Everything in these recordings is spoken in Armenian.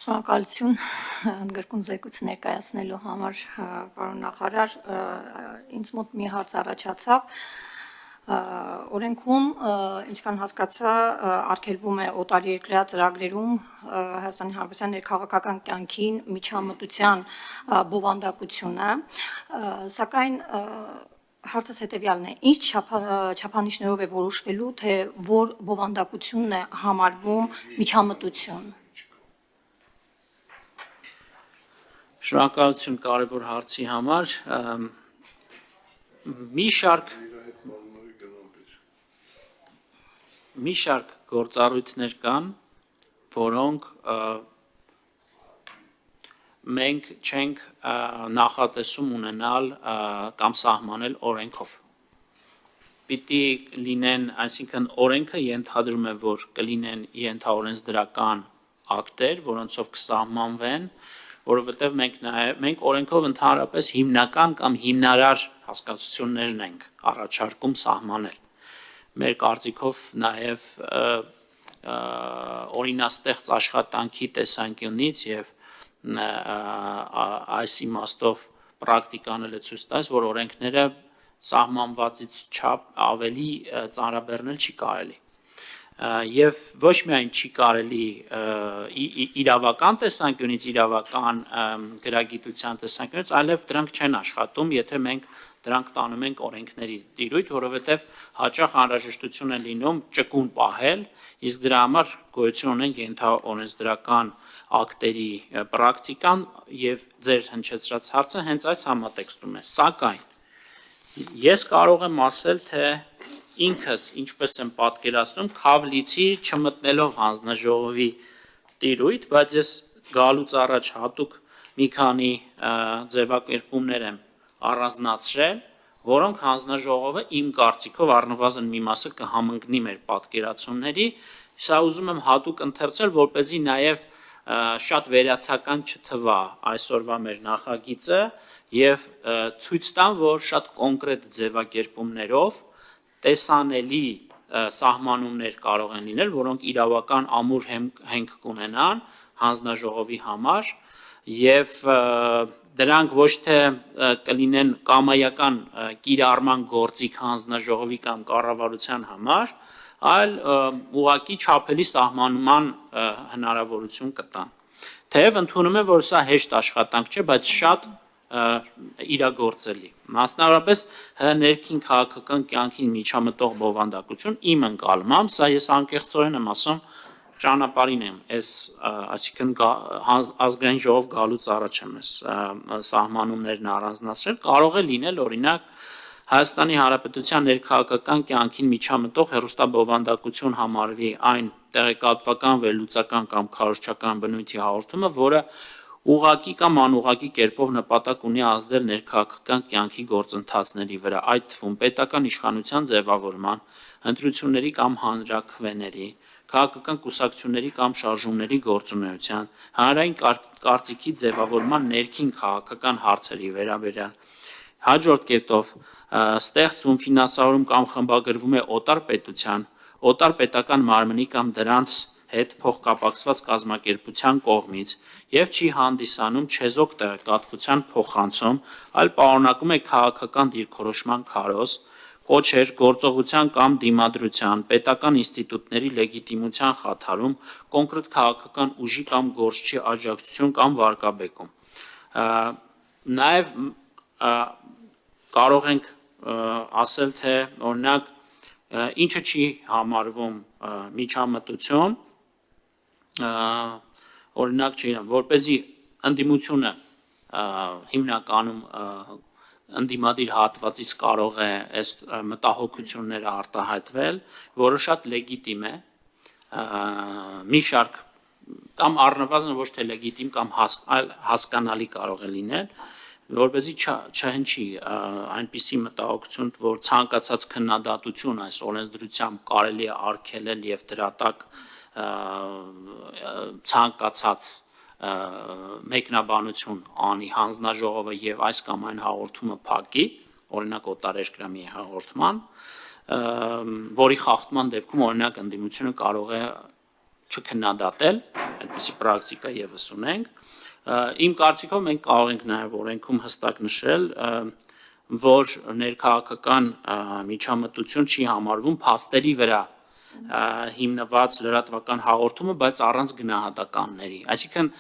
Շնորհակալություն ընդգրկուն զեկույց ներկայացնելու համար, պարոն նախարար, ինձ մոտ մի հարց առաջացավ, օրենքում, ինչքան հասկացա, արգելվում է օտարերկրյա ծրագրերում Հայաստանի Հանրապետության ներքաղաքական կյանքին միջամտության բովանդակությունը, սակայն հարցս հետևյալն է, ինչ չափանիշներով է որոշվելու, թե որ բովանդակությունն է համարվում միջամտություն։ Շնորհակալություն կարևոր հարցի համար, մի շարք գործառույթներ կան, որոնք մենք չենք նախատեսում ունենալ կամ սահմանել օրենքով։ Պիտի լինեն, այսինքն օրենքը ենթադրում է, որ կլինեն ենթաօրենսդրական ակտեր, որոնցով կսահմանվեն, որովհետև մենք օրենքով ընդհանրապես հիմնական կամ հիմնարար հասկացություններն ենք առաջարկում սահմանել։ Մեր կարծիքով նաև օրինաստեղծ աշխատանքի տեսանկյունից և այս իմաստով պրակտիկան էլ է ցույց տալիս, որ օրենքները սահմանվածից չափ ավելի ծանրաբեռնել չի կարելի։ Եվ ոչ միայն չի կարելի իրավական տեսանկյունից, իրավական գրագիտության տեսանկյունից, այլև դրանք չեն աշխատում, եթե մենք դրանք տանում ենք օրենքների տիրույթ, որովհետև հաճախ անհրաժեշտություն է լինում ճկուն պահել, իսկ դրա համար գոյություն ունեն ենթաօրենսդրական ակտերի պրակտիկան և ձեր հնչեցրած հարցը հենց այս համատեքստում է, սակայն ես կարող եմ ասել, թե ինքս ինչպես եմ պատկերացնում, քավլիցի չմտնելով հանձնաժողովի տիրույթ, բայց ես գալուց առաջ հատուկ մի քանի ձևակերպումներ եմ առանձնացրել, որոնք հանձնաժողովը իմ կարծիքով առնվազն մի մասը կհամընկնի մեր պատկերացումների, սա ուզում եմ հատուկ ընթերցել, որպեսզի նաև շատ վերացական չթվա այսօրվա մեր նախագիծը և ցույց տամ, որ շատ կոնկրետ ձևակերպումներով տեսանելի սահմանումներ կարող են լինել, որոնք իրավական ամուր հենք կունենան հանձնաժողովի համար և դրանք ոչ թե կլինեն կամայական կիրառման գործիք հանձնաժողովի կամ կառավարության համար, այլ ուղղակի չափելի սահմանման հնարավորություն կտան։ Թեև ընդունում եմ, որ սա հեշտ աշխատանք չէ, բայց շատ իրագործելի։ Մասնավորապես ներքին քաղաքական կյանքին միջամտող բովանդակություն իմ ընկալմամբ, սա ես անկեղծորեն եմ ասում, ճանապարհին եմ, այսինքն ազգային ժողով գալուց առաջ եմ սահմանումներն առանձնացրել, կարող է լինել օրինակ Հայաստանի Հանրապետության ներքաղաքական կյանքին միջամտող հեռուստաբովանդակություն համարվի այն տեղեկատվական, վերլուծական կամ քարոզչական բնույթի հաղորդումը, որը ուղղակի կամ անուղղակի կերպով նպատակ ունի ազդել ներքաղաքական կյանքի գործընթացների վրա, այդ թվում պետական իշխանության ձևավորման, ընտրությունների կամ հանրաքվեների, քաղաքական կուսակցությունների կամ շարժումների գործունեության, հանրային կարծիքի ձևավորման ներքին քաղաքական հարցերի վերաբերյալ։ Հաջորդ կետով ստեղծվում, ֆինանսավորվում կամ խմբագրվում է օտար պետության, օտար պետական մարմնի կամ դրանց հետ փոխկապակցված կազմակերպության կողմից և չի հանդիսանում չեզոք տեղեկատվության փոխանցում, այլ պարունակում է քաղաքական դիրքորոշման քարոզ, կոչեր, գործողության կամ դիմադրության, պետական ինստիտուտների լեգիտիմության խաթարում, կոնկրետ քաղաքական ուժի կամ գործչի աջակցություն կամ վարկաբեկում։ Նաև կարող ենք ասել, թե օրինակ ինչը չի համարվում միջամտություն, օրինակ որպեսզի ընդդիմությունը հիմնականում ընդդիմադիր հատվածից կարող է այս մտահոգությունները արտահայտվել, որը շատ լեգիտիմ է, մի շարք կամ առնվազն ոչ թե լեգիտիմ կամ հասկանալի կարող է լինել, որպեսզի չհնչի այնպիսի մտահոգություն, որ ցանկացած քննադատություն այս օրենսդրությամբ կարելի է արգելել և դրա տակ ցանկացած մեկնաբանություն անի հանձնաժողովը և այս կամ այն հաղորդումը փակի, օրինակ օտարերկրյա մի հաղորդման, որի խախտման դեպքում օրինակ ընդդիմությունը կարող է չքննադատել, այդպիսի պրակտիկա եւս ունենք։ Իմ կարծիքով մենք կարող ենք նաեւ օրենքում հստակ նշել, որ ներքաղաքական միջամտություն չի համարվում փաստերի վրա հիմնված լրատվական հաղորդումը, բայց առանց գնահատականների։ Այսինքն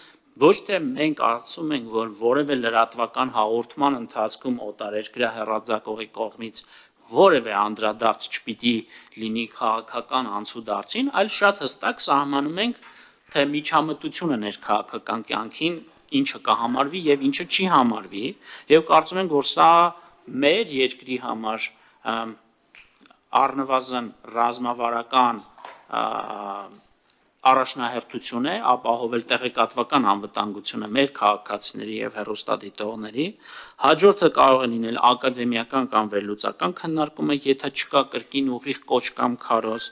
ոչ թե մենք կարծում ենք, որ որևէ լրատվական հաղորդման ընթացքում օտարերկրյա հեռարձակողի կողմից որևէ անդրադարձ չպիտի լինի քաղաքական անցուդարձին, այլ շատ հստակ սահմանում ենք, թե միջամտությունը ներքաղաքական կյանքին ինչը կհամարվի եւ ինչը չի համարվի, եւ կարծում ենք, որ սա մեր երկրի համար առնվազն ռազմավարական առաջնահերթություն է ապահովել տեղեկատվական անվտանգությունը մեր քաղաքացիների եւ հեռուստադիտողների, հաջորդը կարող է լինել ակադեմիական կամ վերլուծական քննարկումը, եթե չկա կրկին ուղիղ կոչ կամ քարոզ,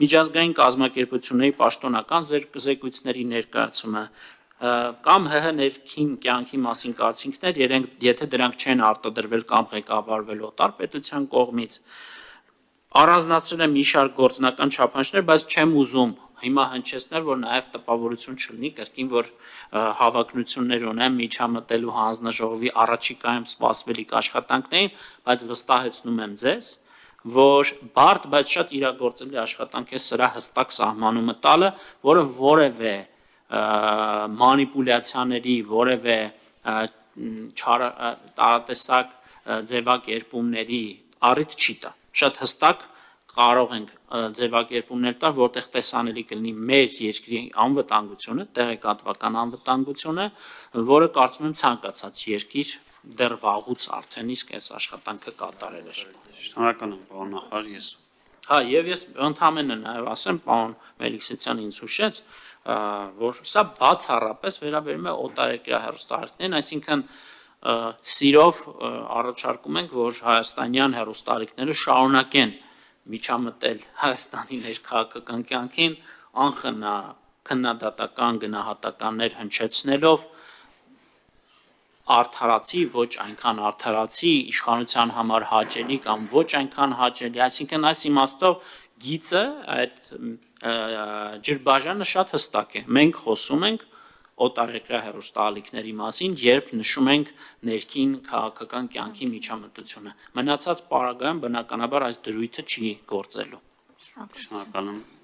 միջազգային կազմակերպությունների պաշտոնական զեկույցների ներկայացումը կամ ՀՀ ներքին կյանքի մասին կարծիքներ, եթե դրանք չեն արտադրվել կամ ղեկավարվել օտար պետության կողմից, առանձնացրել եմ մի շարք գործնական չափանիշներ, բայց չեմ ուզում հիմա հնչեցնել, որ նաև տպավորություն չլինի կրկին, որ հավակնություններ ունեմ միջամտելու հանձնաժողովի առաջիկայում սպասվելիք աշխատանքներին, բայց վստահեցնում եմ ձեզ, որ բարդ, բայց շատ իրագործելի աշխատանք է սրա հստակ սահմանումը տալը, որը որևէ մանիպուլյացիաների, որևէ տարատեսակ ձևակերպումների առիթ չի տա։ Շատ հստակ կարող ենք ձևակերպումներ տալ, որտեղ տեսանելի կլինի մեր երկրի անվտանգությունը, տեղեկատվական անվտանգությունը, որը կարծում եմ ցանկացած երկիր դեռ վաղուց արդեն իսկ այս աշխատանքը կատարել է։ Շնորհակալ եմ, պարոն նախարար, ես։ Հա, եւ ես ընդհանրապես նաեւ ասեմ, պարոն Մելիքսյանը ինձ հուշեց, որ սա բացառապես վերաբերում է օտարերկրյա հեռուստաալիքներին, այսինքն սիրով առաջարկում ենք, որ հայաստանյան հեռուստաալիքները շարունակեն միջամտել Հայաստանի ներքաղաքական կյանքին անխնա քննադատական գնահատականներ հնչեցնելով արդարացի, ոչ այնքան արդարացի, իշխանության համար հաճելի կամ ոչ այնքան հաճելի, այսինքն այս իմաստով գիծը այդ ջրբաժանը շատ հստակ է։ Մենք խոսում ենք օտարերկրյա հեռուստաալիքների մասին, երբ նշում ենք ներքին քաղաքական կյանքի միջամտությունը։ Մնացած պարագայում բնականաբար այս դրույթը չի գործելու։ Շնորհակալ եմ։